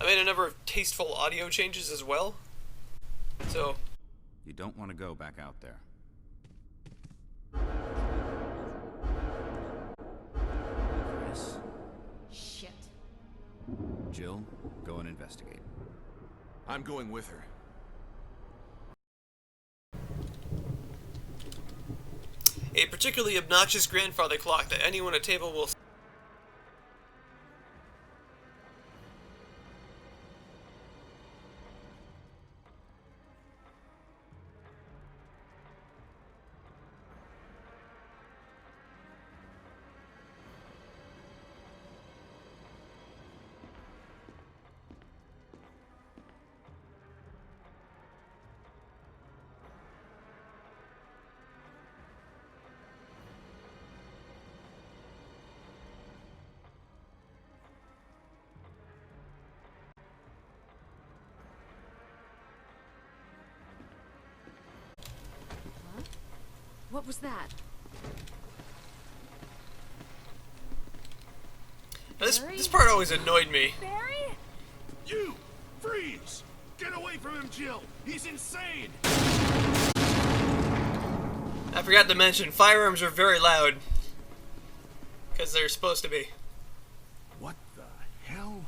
made a number of tasteful audio changes as well. So... You don't want to go back out there. Chris? Shit. Jill, go and investigate. I'm going with her. A particularly obnoxious grandfather clock that anyone at table will... What was that? This part always annoyed me. Barry? You! Freeze! Get away from him, Jill! He's insane! I forgot to mention, firearms are very loud. Because they're supposed to be. What the hell?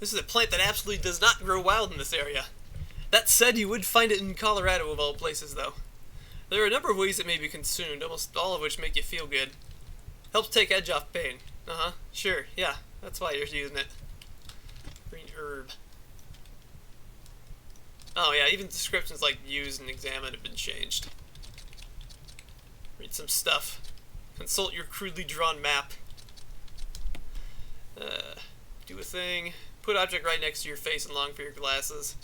This is a plant that absolutely does not grow wild in this area. That said, you would find it in Colorado of all places, though. There are a number of ways it may be consumed, almost all of which make you feel good. Helps take edge off pain. Sure, yeah, that's why you're using it. Green herb. Oh yeah, even descriptions like used and examined have been changed. Read some stuff. Consult your crudely drawn map. Do a thing. Put object right next to your face and long for your glasses.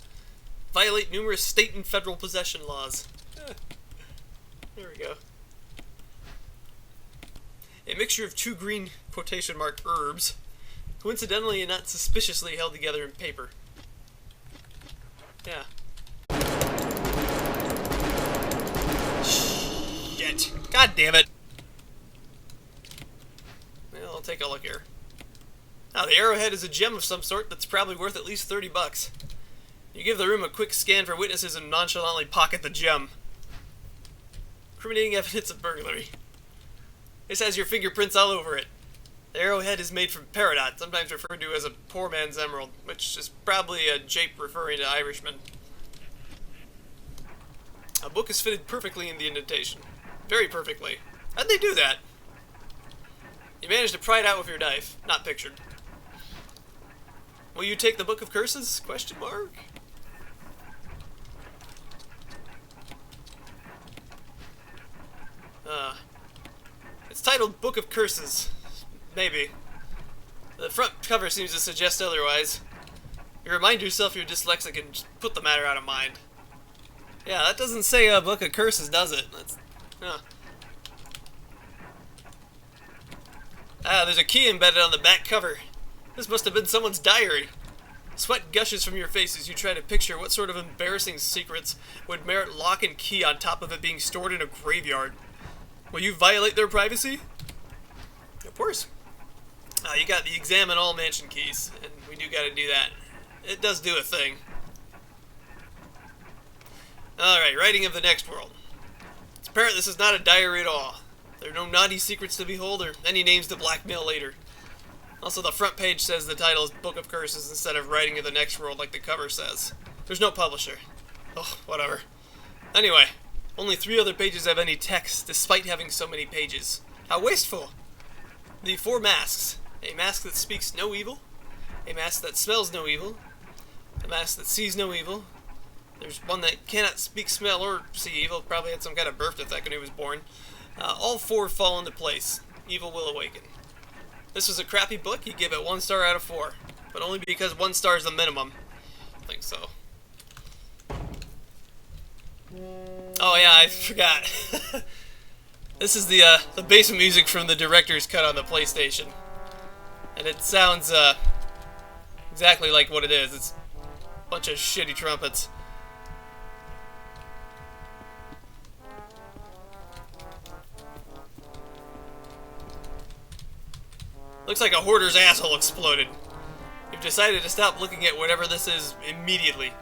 Violate numerous state and federal possession laws. There we go. A mixture of two green quotation mark herbs, coincidentally and not suspiciously held together in paper. Yeah. Shit. God damn it. Well, I'll take a look here. Now, the arrowhead is a gem of some sort that's probably worth at least $30. You give the room a quick scan for witnesses and nonchalantly pocket the gem. Incriminating evidence of burglary. This has your fingerprints all over it. The arrowhead is made from peridot, sometimes referred to as a poor man's emerald, which is probably a jape referring to Irishmen. A book is fitted perfectly in the indentation. Very perfectly. How'd they do that? You managed to pry it out with your knife. Not pictured. Will you take the Book of Curses? Question mark? It's titled Book of Curses. Maybe. The front cover seems to suggest otherwise. You remind yourself you're dyslexic and just put the matter out of mind. Yeah, that doesn't say a Book of Curses, does it? There's a key embedded on the back cover. This must have been someone's diary. Sweat gushes from your face as you try to picture what sort of embarrassing secrets would merit lock and key on top of it being stored in a graveyard. Will you violate their privacy? Of course. You got the examine all mansion keys, and we do gotta do that. It does do a thing. Alright, writing of the next world. It's apparent this is not a diary at all. There are no naughty secrets to behold or any names to blackmail later. Also, the front page says the title is Book of Curses instead of Writing of the Next World like the cover says. There's no publisher. Oh, whatever. Anyway, only 3 other pages have any text, despite having so many pages. How wasteful! The 4 masks. A mask that speaks no evil. A mask that smells no evil. A mask that sees no evil. There's one that cannot speak, smell, or see evil. Probably had some kind of birth defect when he was born. All 4 fall into place. Evil will awaken. This was a crappy book. You give it 1 star out of 4. But only because 1 star is the minimum. I think so. Oh yeah, I forgot. This is the basement music from the director's cut on the PlayStation. And it sounds exactly like what it is. It's a bunch of shitty trumpets. Looks like a hoarder's asshole exploded. You've decided to stop looking at whatever this is immediately.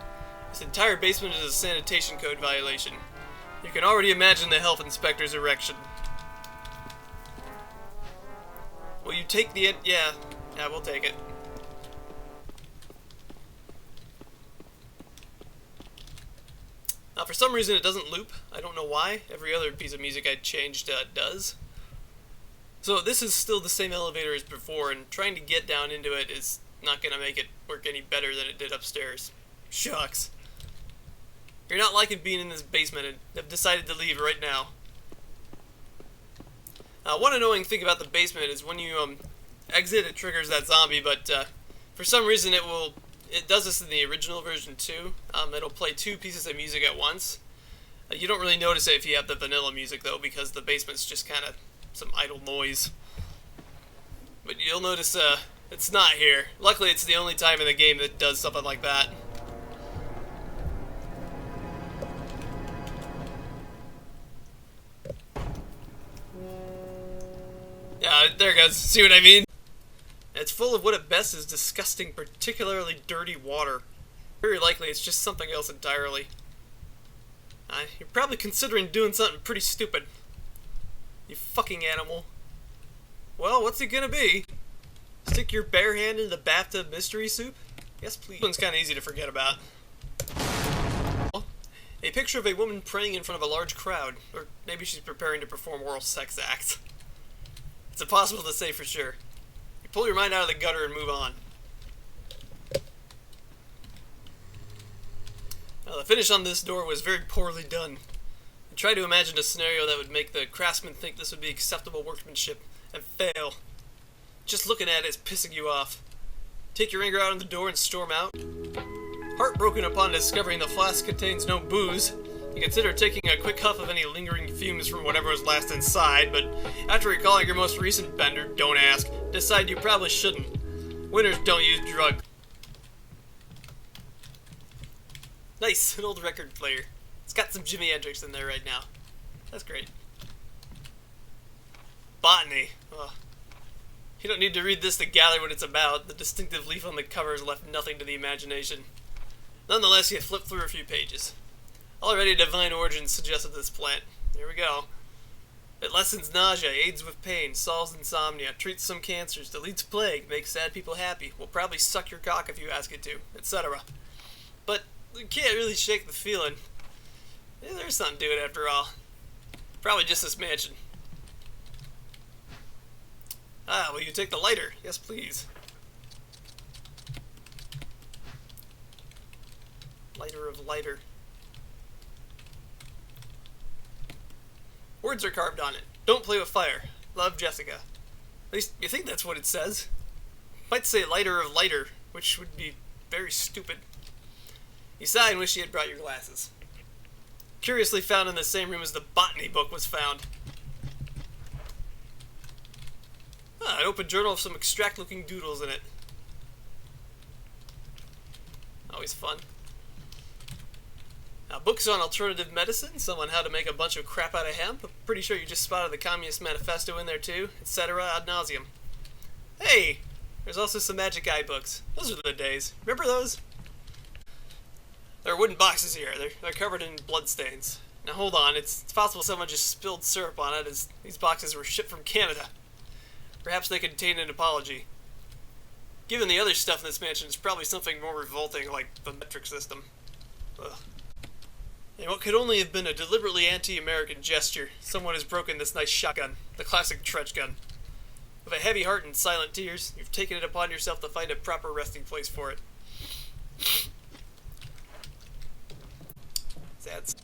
This entire basement is a sanitation code violation. You can already imagine the health inspector's erection. Will you take the... Yeah, we'll take it. Now, for some reason, it doesn't loop. I don't know why. Every other piece of music I changed does. So this is still the same elevator as before, and trying to get down into it is not going to make it work any better than it did upstairs. Shucks. You're not liking being in this basement and have decided to leave right now. One annoying thing about the basement is when you exit, it triggers that zombie, but for some reason it does this in the original version too. It'll play two pieces of music at once. You don't really notice it if you have the vanilla music though, because the basement's just kind of some idle noise. But you'll notice it's not here. Luckily, it's the only time in the game that does something like that. Yeah, there it goes. See what I mean? It's full of what at best is disgusting, particularly dirty water. Very likely it's just something else entirely. You're probably considering doing something pretty stupid. You fucking animal. Well, what's it gonna be? Stick your bare hand in the bathtub mystery soup? Yes, please. This one's kind of easy to forget about. A picture of a woman praying in front of a large crowd. Or maybe she's preparing to perform oral sex acts. It's impossible to say for sure. You pull your mind out of the gutter and move on. Now, the finish on this door was very poorly done. I tried to imagine a scenario that would make the craftsman think this would be acceptable workmanship, and fail. Just looking at it is pissing you off. Take your anger out on the door and storm out. Heartbroken upon discovering the flask contains no booze, you consider taking a quick huff of any lingering fumes from whatever was last inside, but after recalling your most recent bender, don't ask, decide you probably shouldn't. Winners don't use drugs. Nice, an old record player. It's got some Jimi Hendrix in there right now. That's great. Botany. Ugh. You don't need to read this to gather what it's about. The distinctive leaf on the cover has left nothing to the imagination. Nonetheless, you flip through a few pages. Already divine origins suggested this plant. Here we go. It lessens nausea, aids with pain, solves insomnia, treats some cancers, deletes plague, makes sad people happy, will probably suck your cock if you ask it to, etc. But you can't really shake the feeling. There's something to it after all. Probably just this mansion. Will you take the lighter? Yes, please. Lighter of lighter. Words are carved on it. Don't play with fire. Love, Jessica. At least you think that's what it says. Might say lighter of lighter, which would be very stupid. You sigh and wish you had brought your glasses. Curiously found in the same room as the botany book was found. An open journal with some extract-looking doodles in it. Always fun. Books on alternative medicine, some on how to make a bunch of crap out of hemp. I'm pretty sure you just spotted the Communist Manifesto in there too, etc. ad nauseum. Hey! There's also some magic eye books. Those are the days. Remember those? There are wooden boxes here. They're covered in bloodstains. Now hold on, it's possible someone just spilled syrup on it, as these boxes were shipped from Canada. Perhaps they contain an apology. Given the other stuff in this mansion, it's probably something more revolting, like the metric system. Ugh. And what could only have been a deliberately anti-American gesture, someone has broken this nice shotgun, the classic trench gun. With a heavy heart and silent tears, you've taken it upon yourself to find a proper resting place for it. Sad.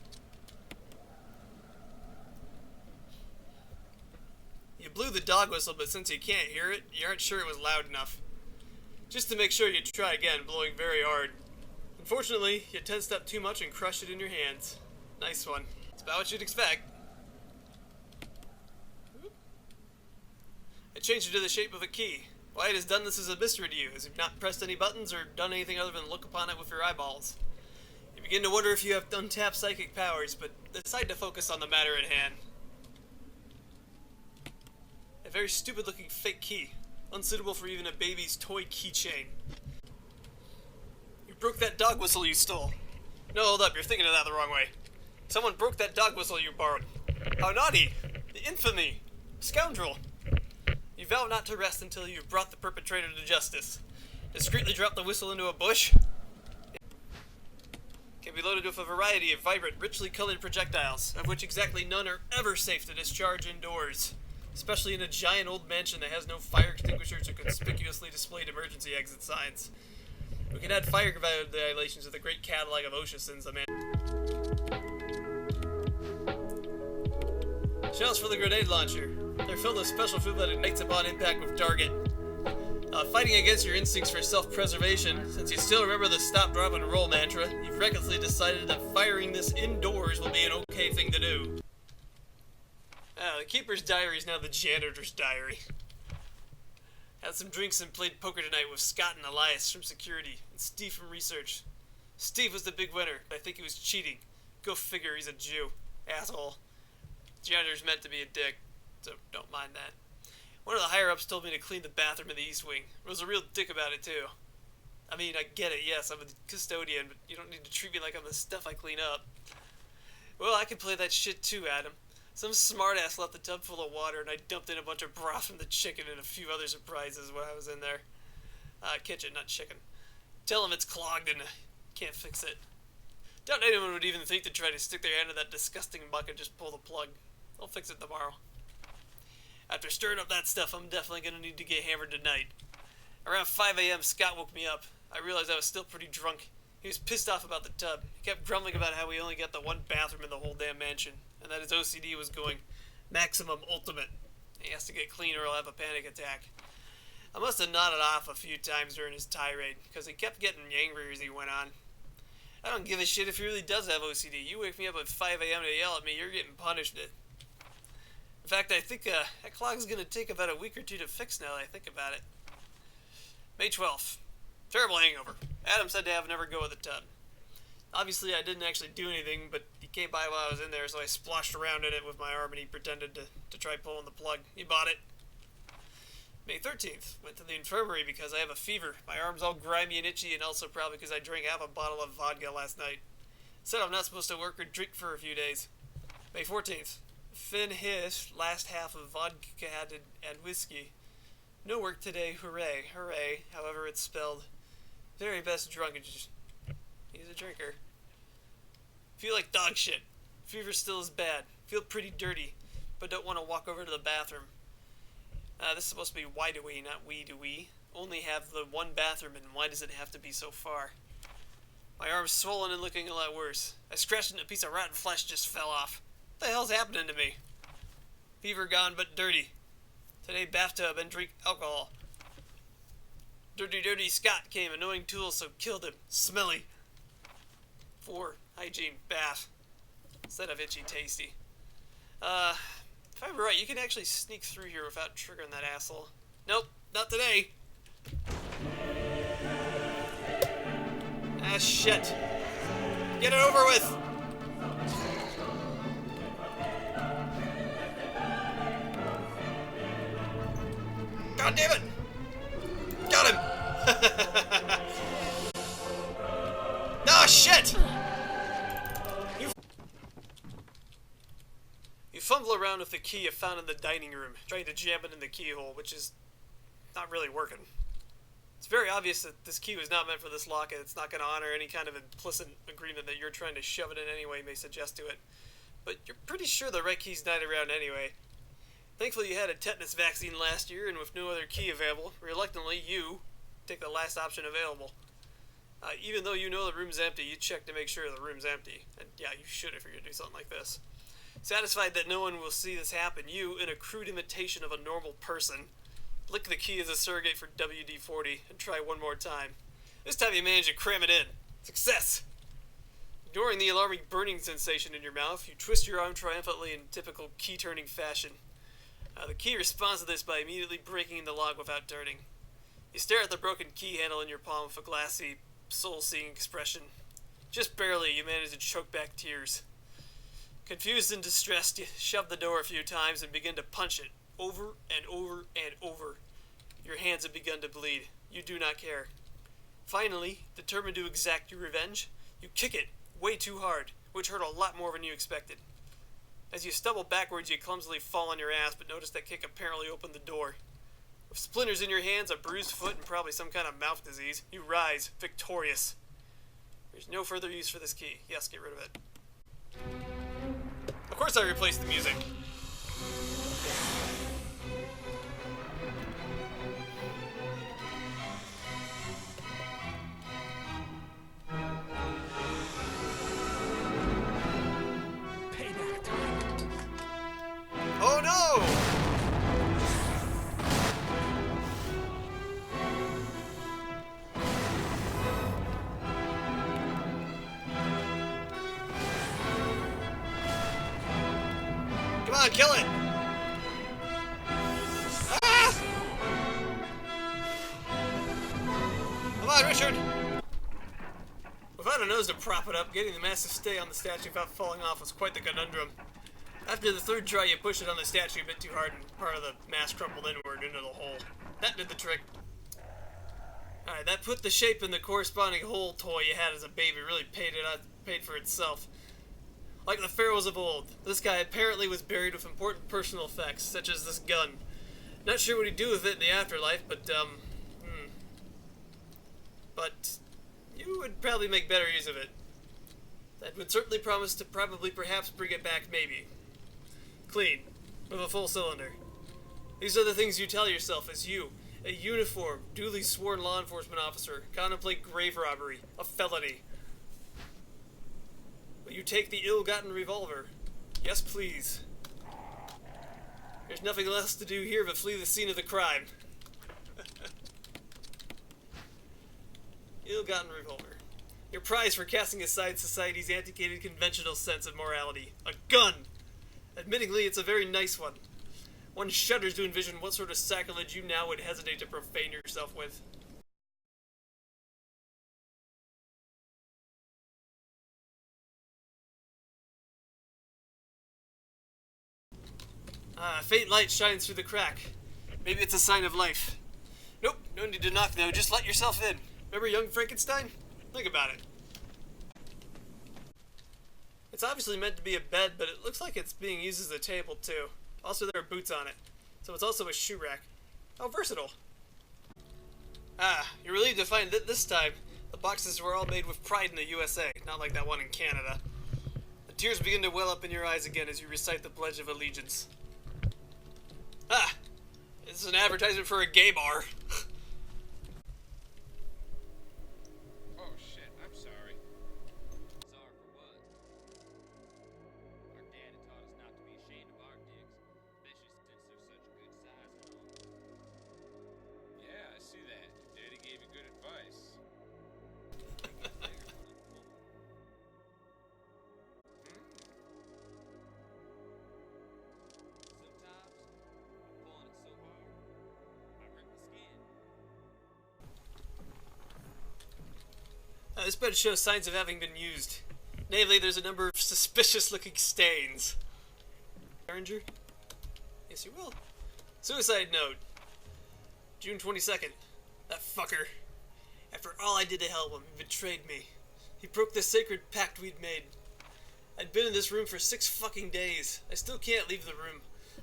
You blew the dog whistle, but since you can't hear it, you aren't sure it was loud enough. Just to make sure, you try again, blowing very hard. Unfortunately, you tensed up too much and crushed it in your hands. Nice one. It's about what you'd expect. I changed it to the shape of a key. Why it has done this is a mystery to you, as you've not pressed any buttons or done anything other than look upon it with your eyeballs. You begin to wonder if you have untapped psychic powers, but decide to focus on the matter at hand. A very stupid-looking fake key, unsuitable for even a baby's toy keychain. You broke that dog whistle you stole. No, hold up, you're thinking of that the wrong way. Someone broke that dog whistle you borrowed. How naughty! The infamy! Scoundrel! You vow not to rest until you've brought the perpetrator to justice. Discreetly drop the whistle into a bush. Can be loaded with a variety of vibrant, richly colored projectiles, of which exactly none are ever safe to discharge indoors, especially in a giant old mansion that has no fire extinguishers or conspicuously displayed emergency exit signs. We can add fire violations to the great catalog of OSHA sins the man. Shells for the grenade launcher. They're filled with special food that ignites upon impact with target. Fighting against your instincts for self-preservation, since you still remember the stop, drop, and roll mantra, you've recklessly decided that firing this indoors will be an okay thing to do. The keeper's diary is now the janitor's diary. Had some drinks and played poker tonight with Scott and Elias from security, and Steve from research. Steve was the big winner, but I think he was cheating. Go figure, he's a Jew. Asshole. Janitor's meant to be a dick, so don't mind that. One of the higher-ups told me to clean the bathroom in the East Wing. Was a real dick about it, too. I mean, I get it, yes, I'm a custodian, but you don't need to treat me like I'm the stuff I clean up. Well, I can play that shit too, Adam. Some smartass left the tub full of water, and I dumped in a bunch of broth from the chicken and a few other surprises when I was in there. Kitchen, not chicken. Tell him it's clogged and can't fix it. Doubt anyone would even think to try to stick their hand in that disgusting bucket and just pull the plug. I'll fix it tomorrow. After stirring up that stuff, I'm definitely going to need to get hammered tonight. Around 5 a.m., Scott woke me up. I realized I was still pretty drunk. He was pissed off about the tub. He kept grumbling about how we only got the one bathroom in the whole damn mansion, and that his OCD was going maximum ultimate. He has to get clean or he'll have a panic attack. I must have nodded off a few times during his tirade, because he kept getting angrier as he went on. I don't give a shit if he really does have OCD. You wake me up at 5 a.m. to yell at me, you're getting punished. In fact, I think that clock is going to take about a week or two to fix now that I think about it. May 12th. Terrible hangover. Adam said to have another go at the tub. Obviously, I didn't actually do anything, but he came by while I was in there, so I splashed around in it with my arm, and he pretended to try pulling the plug. He bought it. May 13th. Went to the infirmary because I have a fever. My arm's all grimy and itchy, and also probably because I drank half a bottle of vodka last night. Said I'm not supposed to work or drink for a few days. May 14th. Finished last half of vodka and whiskey. No work today, hooray, hooray, however it's spelled. Very best drunk, he's a drinker. Feel like dog shit. Fever still is bad. Feel pretty dirty, but don't want to walk over to the bathroom. This is supposed to be why do we, not we do we. Only have the one bathroom, and why does it have to be so far? My arm's swollen and looking a lot worse. I scratched and a piece of rotten flesh just fell off. What the hell's happening to me? Fever gone, but dirty. Today, bathtub and drink alcohol. Dirty Scott came, annoying tool, so killed him. Smelly. 4. Hygiene, bath. Instead of itchy, tasty. If I'm right, you can actually sneak through here without triggering that asshole. Nope, not today. Ah, shit. Get it over with! God damn it! Got him! Oh, shit! You fumble around with the key you found in the dining room, trying to jam it in the keyhole, which is not really working. It's very obvious that this key was not meant for this lock, and it's not going to honor any kind of implicit agreement that you're trying to shove it in anyway may suggest to it. But you're pretty sure the right key's not around anyway. Thankfully you had a tetanus vaccine last year, and with no other key available, reluctantly you take the last option available. Even though you know the room's empty, you check to make sure the room's empty. And yeah, you should if you're going to do something like this. Satisfied that no one will see this happen, you, in a crude imitation of a normal person, lick the key as a surrogate for WD-40 and try one more time. This time you manage to cram it in. Success! Ignoring the alarming burning sensation in your mouth, you twist your arm triumphantly in typical key-turning fashion. The key responds to this by immediately breaking the lock without turning. You stare at the broken key handle in your palm with a glassy, soul-seeing expression. Just barely, you manage to choke back tears. Confused and distressed, you shove the door a few times and begin to punch it, over and over and over. Your hands have begun to bleed. You do not care. Finally, determined to exact your revenge, you kick it way too hard, which hurt a lot more than you expected. As you stumble backwards, you clumsily fall on your ass, but notice that kick apparently opened the door. With splinters in your hands, a bruised foot, and probably some kind of mouth disease, you rise, victorious. There's no further use for this key. Yes, get rid of it. Of course I replaced the music. Oh no! Come on, kill it! Ah! Come on, Richard! Without a nose to prop it up, getting the massive stay on the statue without falling off was quite the conundrum. After the third try, you push it on the statue a bit too hard, and part of the mass crumpled inward into the hole. That did the trick. Alright, that put the shape in the corresponding hole toy you had as a baby really paid for itself. Like the pharaohs of old, this guy apparently was buried with important personal effects, such as this gun. Not sure what he'd do with it in the afterlife, but, But you would probably make better use of it. That would certainly promise to perhaps bring it back, maybe. Clean, with a full cylinder. These are the things you tell yourself as you, a uniformed, duly sworn law enforcement officer, contemplate grave robbery, a felony. But you take the ill-gotten revolver. Yes, please. There's nothing less to do here but flee the scene of the crime. Ill-gotten revolver. Your prize for casting aside society's antiquated conventional sense of morality. A gun! Admittingly, it's a very nice one. One shudders to envision what sort of sacrilege you now would hesitate to profane yourself with. A faint light shines through the crack. Maybe it's a sign of life. Nope, no need to knock though, just let yourself in. Remember young Frankenstein? Think about it. It's obviously meant to be a bed, but it looks like it's being used as a table too. Also, there are boots on it, so it's also a shoe rack. How versatile. You're relieved to find that this time, the boxes were all made with pride in the USA, not like that one in Canada. The tears begin to well up in your eyes again as you recite the Pledge of Allegiance. This is an advertisement for a gay bar. Oh shit, I'm sorry. Sorry for what? Our dad had taught us not to be ashamed of our dicks, especially since they're such a good size and all. Yeah, I see that. Daddy gave you good advice. Sometimes, I'm pulling it so hard, I rip the skin. This bed shows signs of having been used. Namely, there's a number of suspicious-looking stains. Derringer? Yes, you will. Suicide note. June 22nd. That fucker. After all I did to help him, he betrayed me. He broke the sacred pact we'd made. I'd been in this room for 6 fucking days. I still can't leave the room.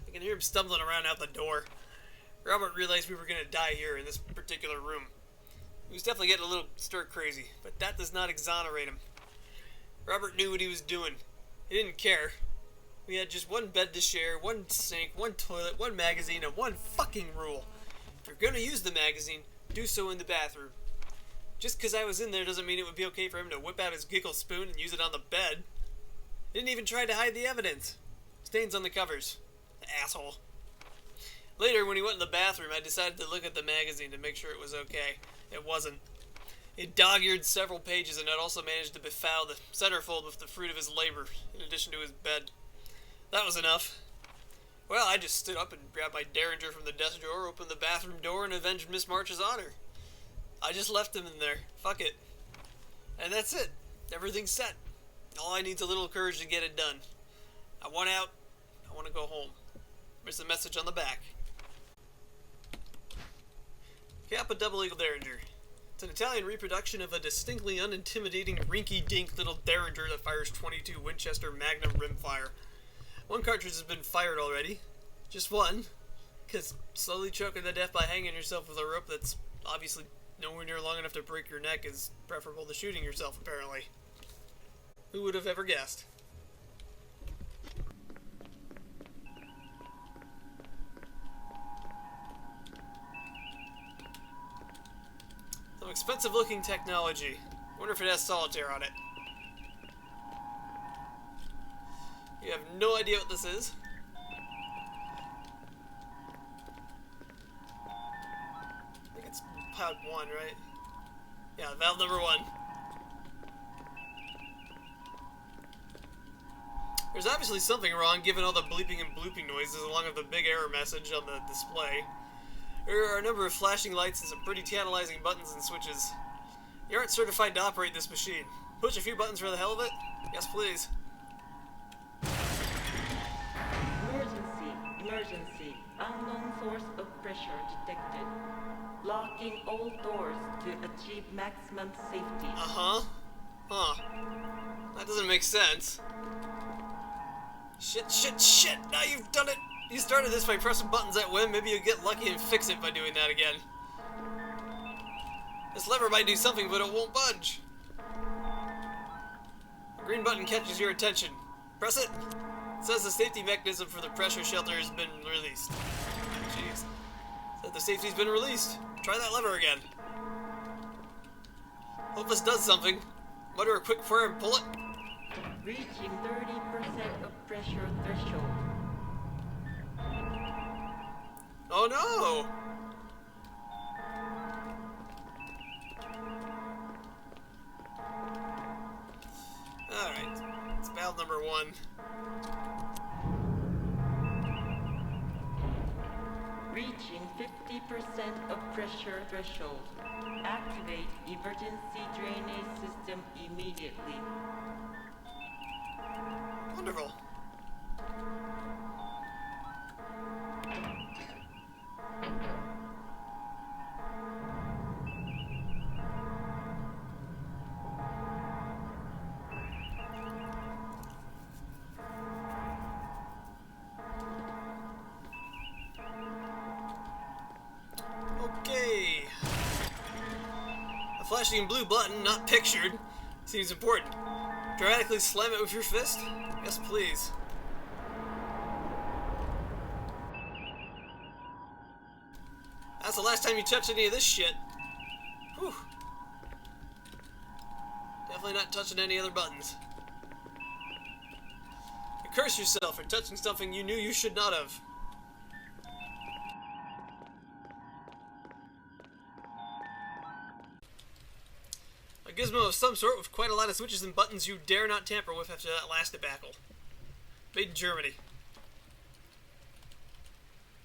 I can hear him stumbling around out the door. Robert realized we were gonna die here in this particular room. He was definitely getting a little stir-crazy, but that does not exonerate him. Robert knew what he was doing. He didn't care. We had just one bed to share, one sink, one toilet, one magazine, and one fucking rule. If you're gonna use the magazine, do so in the bathroom. Just because I was in there doesn't mean it would be okay for him to whip out his giggle spoon and use it on the bed. He didn't even try to hide the evidence. Stains on the covers. The asshole. Later, when he went in the bathroom, I decided to look at the magazine to make sure it was okay. It wasn't. He dog-eared several pages and had also managed to befoul the centerfold with the fruit of his labor, in addition to his bed. That was enough. Well, I just stood up and grabbed my derringer from the desk drawer, opened the bathroom door, and avenged Miss March's honor. I just left him in there. Fuck it. And that's it. Everything's set. All I need's a little courage to get it done. I want out. I want to go home. There's a message on the back. Kappa Double Eagle Derringer. It's an Italian reproduction of a distinctly unintimidating rinky-dink little derringer that fires 22 Winchester Magnum rimfire. One cartridge has been fired already. Just one. Because slowly choking to death by hanging yourself with a rope that's obviously nowhere near long enough to break your neck is preferable to shooting yourself, apparently. Who would have ever guessed? Some expensive looking technology. Wonder if it has solitaire on it. You have no idea what this is. I think it's pod 1, right? Yeah, valve number 1. There's obviously something wrong given all the bleeping and blooping noises along with the big error message on the display. There are a number of flashing lights and some pretty tantalizing buttons and switches. You aren't certified to operate this machine. Push a few buttons for the hell of it? Yes, please. Emergency. Unknown source of pressure detected. Locking all doors to achieve maximum safety. Uh-huh. Huh. That doesn't make sense. Shit! Now you've done it! You started this by pressing buttons at whim. Maybe you'll get lucky and fix it by doing that again. This lever might do something, but it won't budge. A green button catches your attention. Press it. It says the safety mechanism for the pressure shelter has been released. Jeez. Said the safety's been released. Try that lever again. Hope this does something. Mutter a quick prayer and pull it. Reaching 30% of pressure threshold. Oh no! Alright. It's valve number 1. Reaching 50% of pressure threshold. Activate emergency drainage system immediately. Wonderful. Okay. A flashing blue button, not pictured, seems important. Dramatically slam it with your fist? Yes, please. That's the last time you touch any of this shit. Whew. Definitely not touching any other buttons. You curse yourself for touching something you knew you should not have. A gizmo of some sort with quite a lot of switches and buttons you dare not tamper with after that last debacle. Made in Germany.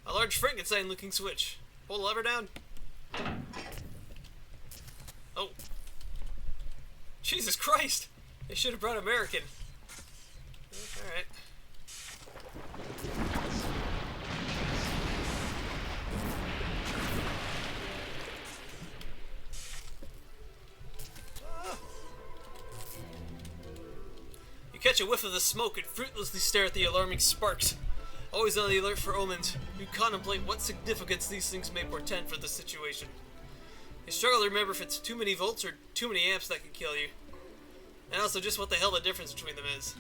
A large Frankenstein-looking switch. Pull the lever down. Oh. Jesus Christ! They should have brought American. Alright. You catch a whiff of the smoke and fruitlessly stare at the alarming sparks. Always on the alert for omens, you contemplate what significance these things may portend for the situation. You struggle to remember if it's too many volts or too many amps that can kill you. And also just what the hell the difference between them is.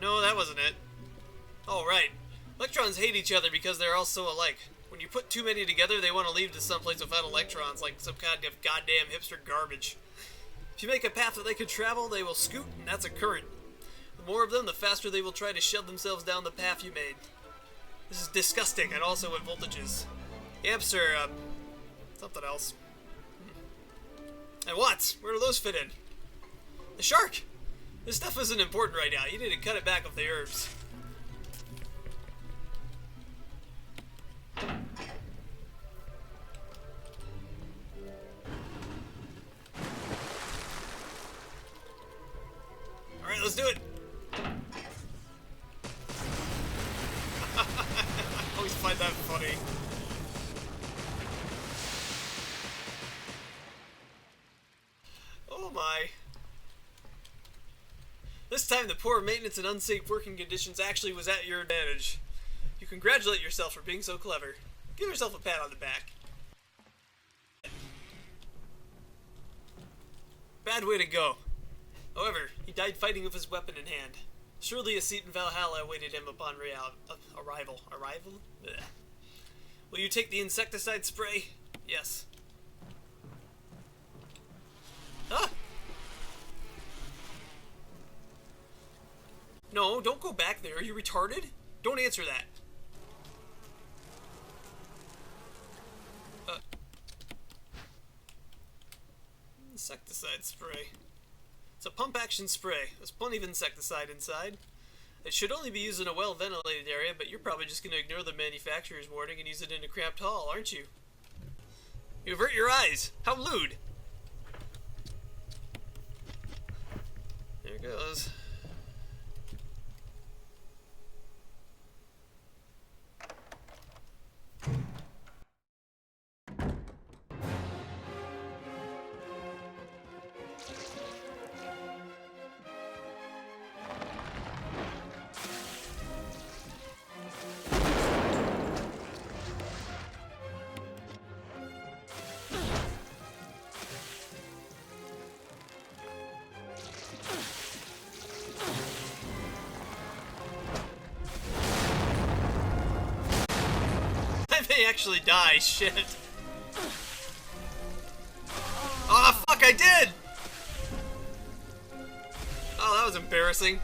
No, that wasn't it. Oh, right. Electrons hate each other because they're all so alike. When you put too many together, they want to leave to someplace without electrons, like some kind of goddamn hipster garbage. If you make a path that they can travel, they will scoot, and that's a current. The more of them, the faster they will try to shove themselves down the path you made. This is disgusting, and also at voltages. Amps are, something else. And what? Where do those fit in? The shark! This stuff isn't important right now. You need to cut it back with the herbs. Alright, let's do it! I always find that funny. Oh my. This time the poor maintenance and unsafe working conditions actually was at your advantage. You congratulate yourself for being so clever. Give yourself a pat on the back. Bad way to go. However, he died fighting with his weapon in hand. Surely a seat in Valhalla awaited him upon arrival. Arrival? Blech. Will you take the insecticide spray? Yes. Ah! No, don't go back there. Are you retarded? Don't answer that. Insecticide spray. It's a pump-action spray. There's plenty of insecticide inside. It should only be used in a well-ventilated area, but you're probably just going to ignore the manufacturer's warning and use it in a cramped hall, aren't you? You avert your eyes! How lewd! There it goes. I may actually die, shit. Ah, fuck, I did! Oh, that was embarrassing.